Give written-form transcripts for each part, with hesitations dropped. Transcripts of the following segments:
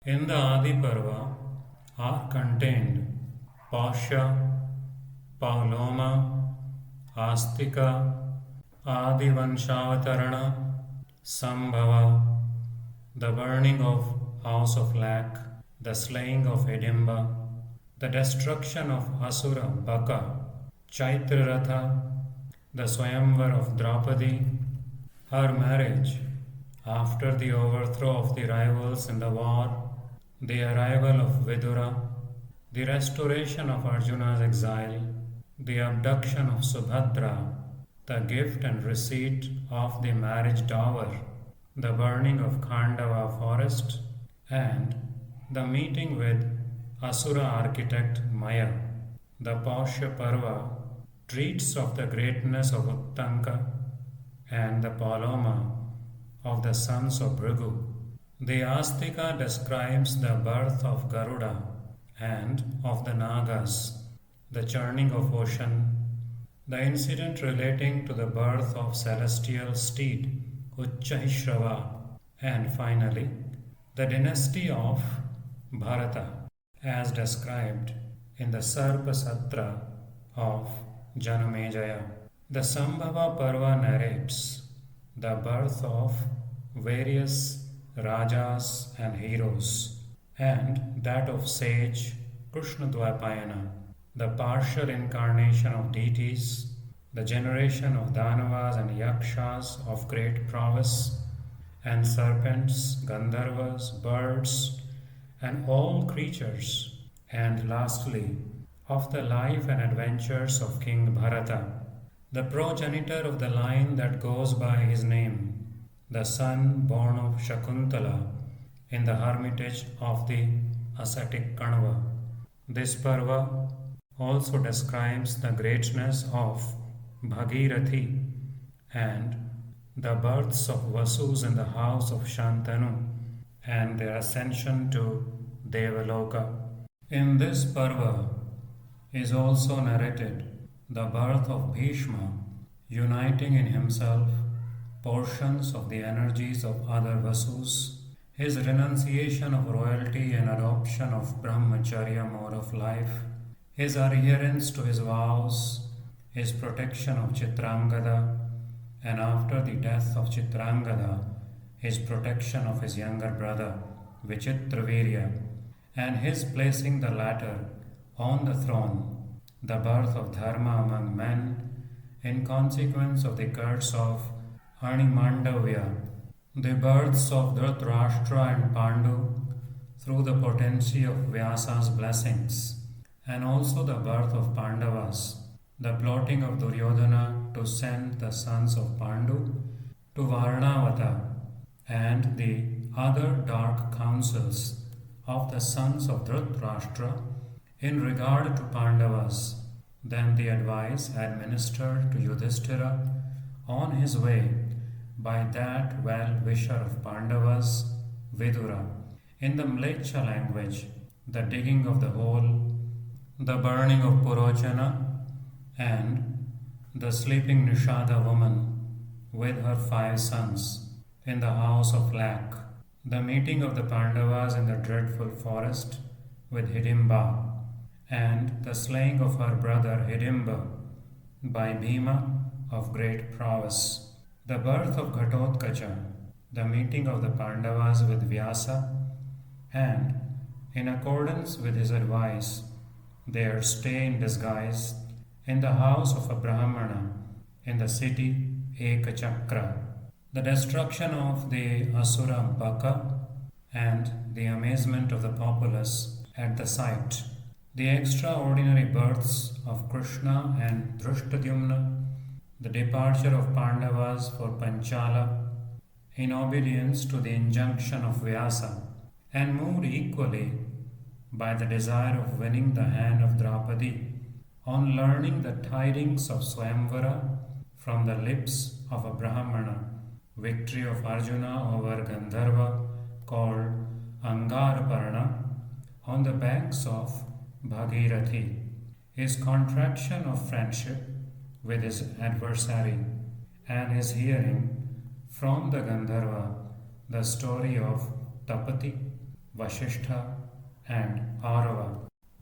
In the Ādi Parva are contained Pasha, Pauloma, Āsṭhika, Ādivanshavatarana, Sambhava, the burning of house of Lac, the slaying of Hidimba, the destruction of Asura Baka, Chaitraratha, the Swayamvar of Draupadi, her marriage after the overthrow of the rivals in the war, the arrival of Vidura, the restoration of Arjuna's exile, the abduction of Subhadra, the gift and receipt of the marriage dower, the burning of Khandava forest, and the meeting with Asura architect Maya. The Āsṭhika Parva treats of the greatness of Uttanka and the Paloma of the sons of Bhrigu. The Āsṭhika describes the birth of Garuda and of the Nagas, the churning of ocean, the incident relating to the birth of celestial steed Uchchahishrava, and finally the dynasty of Bharata as described in the Sarpasatra of Janamejaya. The Sambhava Parva narrates the birth of various rajas and heroes, and that of sage Krishnadvapayana, the partial incarnation of deities, the generation of Danavas and Yakshas of great prowess, and serpents, Gandharvas, birds, and all creatures, and lastly, of the life and adventures of King Bharata, the progenitor of the line that goes by his name, the son born of Shakuntala in the hermitage of the ascetic Kanva. This Parva also describes the greatness of Bhagirathi and the births of Vasus in the house of Shantanu and their ascension to Devaloka. In this Parva is also narrated the birth of Bhishma, uniting in himself portions of the energies of other Vasus, his renunciation of royalty and adoption of Brahmacharya mode of life, his adherence to his vows, his protection of Chitrangada, and after the death of Chitrangada, his protection of his younger brother Vichitravirya, and his placing the latter on the throne, the birth of Dharma among men in consequence of the curse of Animandavya, the births of Dhritarashtra and Pandu through the potency of Vyasa's blessings, and also the birth of Pandavas, the plotting of Duryodhana to send the sons of Pandu to Varnavata, and the other dark counsels of the sons of Dhritarashtra in regard to Pandavas, then the advice administered to Yudhishthira on his way by that well-wisher of Pandavas, Vidura, in the Mlecha language, the digging of the hole, the burning of Purochana, and the sleeping Nishada woman with her 5 sons in the house of Lac, the meeting of the Pandavas in the dreadful forest with Hidimba, and the slaying of her brother Hidimba by Bhima of great prowess, the birth of Ghatotkacha, the meeting of the Pandavas with Vyasa, and, in accordance with his advice, their stay in disguise in the house of a Brahmana in the city Ekachakra, the destruction of the Asura Baka, and the amazement of the populace at the sight, the extraordinary births of Krishna and Drishtadyumna, the departure of Pandavas for Panchala in obedience to the injunction of Vyasa, and moved equally by the desire of winning the hand of Draupadi on learning the tidings of Swayamvara from the lips of a Brahmana, victory of Arjuna over Gandharva called Angaraparna on the banks of Bhagirathi, his contraction of friendship with his adversary, and his hearing from the Gandharva the story of Tapati Vasishtha, and Parva.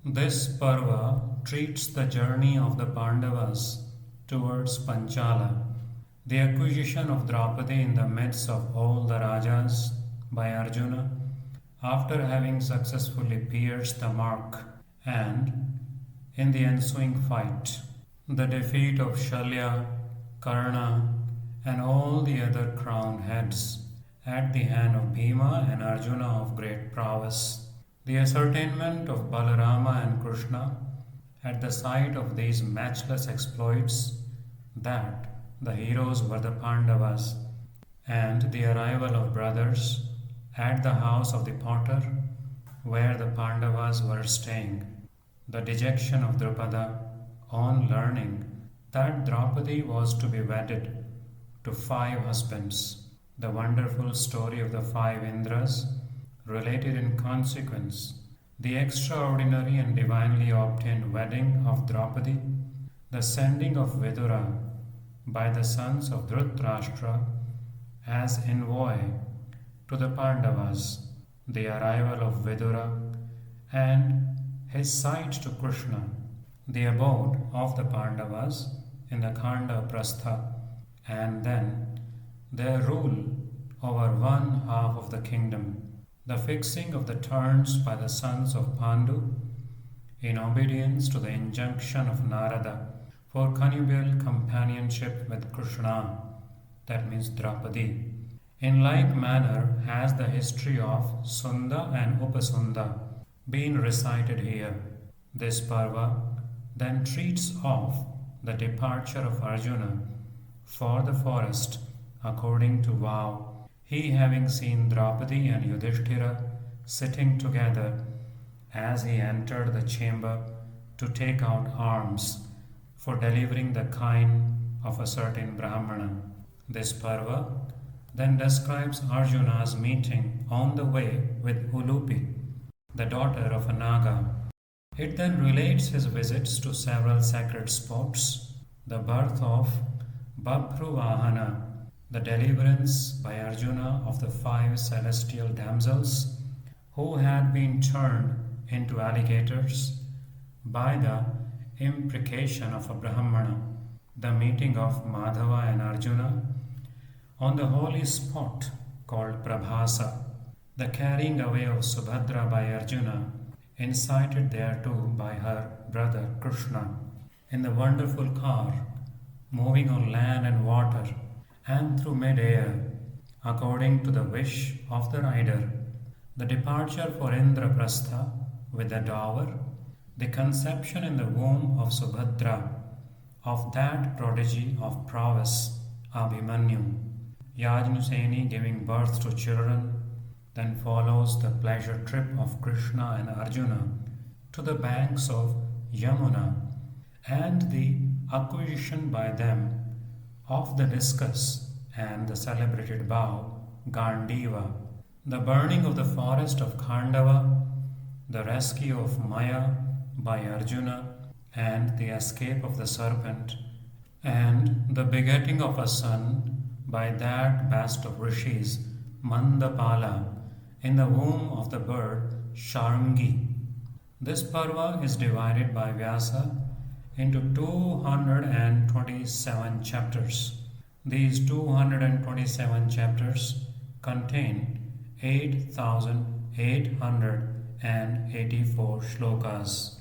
This Parva treats the journey of the Pandavas towards Panchala, the acquisition of Draupadi in the midst of all the Rajas by Arjuna after having successfully pierced the mark, and in the ensuing fight, the defeat of Shalya, Karna, and all the other crowned heads at the hand of Bhima and Arjuna of great prowess. The ascertainment of Balarama and Krishna at the sight of these matchless exploits that the heroes were the Pandavas, and the arrival of brothers at the house of the potter where the Pandavas were staying, the dejection of Drupada on learning that Draupadi was to be wedded to 5 husbands, the wonderful story of the 5 Indras related in consequence, the extraordinary and divinely obtained wedding of Draupadi, the sending of Vidura by the sons of Dhritarashtra as envoy to the Pandavas, the arrival of Vidura and his sight to Krishna, the abode of the Pandavas in the Khanda Prastha, and then their rule over one half of the kingdom, the fixing of the terms by the sons of Pandu in obedience to the injunction of Narada for connubial companionship with Krishna, that means Draupadi. In like manner has the history of Sunda and Upasunda been recited here. This Parva then treats of the departure of Arjuna for the forest according to vow, he having seen Draupadi and Yudhishthira sitting together as he entered the chamber to take out arms for delivering the kine of a certain Brahmana. This Parva then describes Arjuna's meeting on the way with Ulupi, the daughter of a Naga. It then relates his visits to several sacred spots, the birth of Babhruvahana, the deliverance by Arjuna of the 5 celestial damsels who had been turned into alligators by the imprecation of a Brahmana, the meeting of Madhava and Arjuna on the holy spot called Prabhasa, the carrying away of Subhadra by Arjuna, incited thereto by her brother Krishna, in the wonderful car, moving on land and water and through mid-air, according to the wish of the rider, the departure for Indraprastha with the dower, the conception in the womb of Subhadra of that prodigy of prowess, Abhimanyu, Yajnaseni giving birth to children, then follows the pleasure trip of Krishna and Arjuna to the banks of Yamuna and the acquisition by them of the discus and the celebrated bow Gandiva, the burning of the forest of Khandava, the rescue of Maya by Arjuna and the escape of the serpent, and the begetting of a son by that best of rishis, Mandapala, in the womb of the bird Sharangi. This Parva is divided by Vyasa into 227 chapters. These 227 chapters contain 8,884 shlokas.